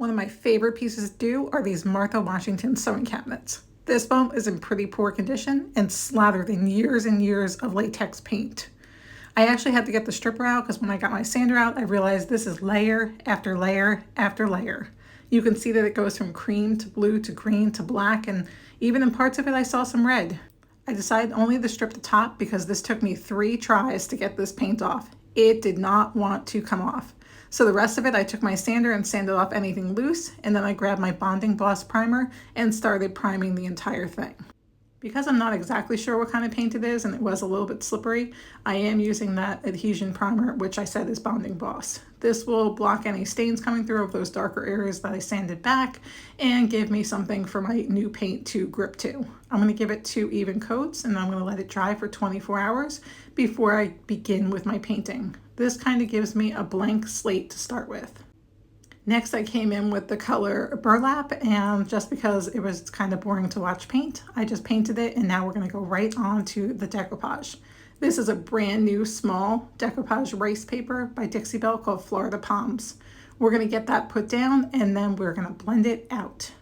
One of my favorite pieces to do are these Martha Washington sewing cabinets. This foam is in pretty poor condition and slathered in years and years of latex paint. I actually had to get the stripper out because when I got my sander out, I realized this is layer after layer after layer. You can see that it goes from cream to blue to green to black, and even in parts of it I saw some red. I decided only to strip the top because this took me 3 tries to get this paint off. It did not want to come off. So the rest of it, I took my sander and sanded off anything loose, and then I grabbed my Bonding Boss primer and started priming the entire thing. Because I'm not exactly sure what kind of paint it is and it was a little bit slippery, I am using that adhesion primer, which I said is Bonding Boss. This will block any stains coming through of those darker areas that I sanded back and give me something for my new paint to grip to. I'm going to give it 2 even coats and I'm going to let it dry for 24 hours before I begin with my painting. This kind of gives me a blank slate to start with. Next, I came in with the color Burlap, and just because it was kind of boring to watch paint, I just painted it, and now we're going to go right on to the decoupage. This is a brand new small decoupage rice paper by Dixie Belle called Florida Palms. We're going to get that put down, and then we're going to blend it out.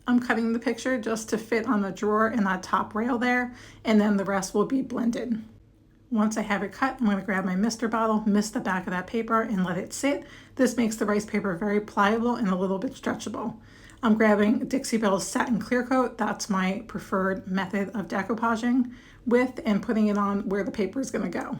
I'm cutting the picture just to fit on the drawer and that top rail there, and then the rest will be blended. Once I have it cut, I'm going to grab my mister bottle, mist the back of that paper, and let it sit. This makes the rice paper very pliable and a little bit stretchable. I'm grabbing Dixie Belle's Satin Clear Coat. That's my preferred method of decoupaging with and putting it on where the paper is going to go.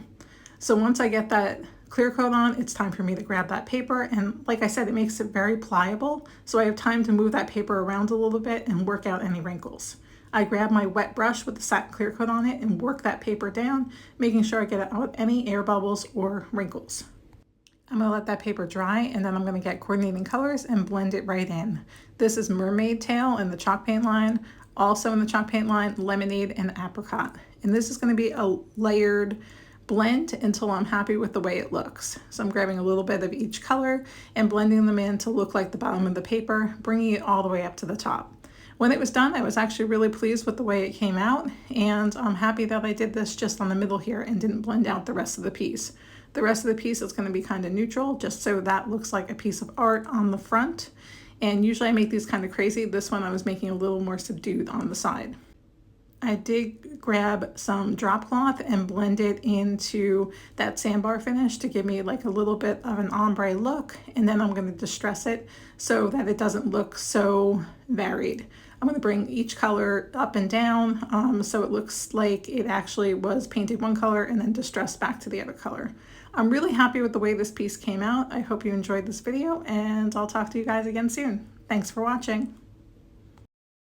So once I get that clear coat on, it's time for me to grab that paper. And like I said, it makes it very pliable. So I have time to move that paper around a little bit and work out any wrinkles. I grab my wet brush with the satin clear coat on it and work that paper down, making sure I get out any air bubbles or wrinkles. I'm going to let that paper dry, and then I'm going to get coordinating colors and blend it right in. This is Mermaid Tail in the chalk paint line, also in the chalk paint line, Lemonade and Apricot. And this is going to be a layered blend until I'm happy with the way it looks. So I'm grabbing a little bit of each color and blending them in to look like the bottom of the paper, bringing it all the way up to the top. When it was done, I was actually really pleased with the way it came out, and I'm happy that I did this just on the middle here and didn't blend out the rest of the piece. The rest of the piece is going to be kind of neutral, just so that looks like a piece of art on the front. And usually I make these kind of crazy. This one I was making a little more subdued on the side. I did grab some drop cloth and blend it into that sandbar finish to give me like a little bit of an ombre look, and then I'm going to distress it so that it doesn't look so varied. I'm going to bring each color up and down so it looks like it actually was painted one color and then distressed back to the other color. I'm really happy with the way this piece came out. I hope you enjoyed this video, and I'll talk to you guys again soon. Thanks for watching.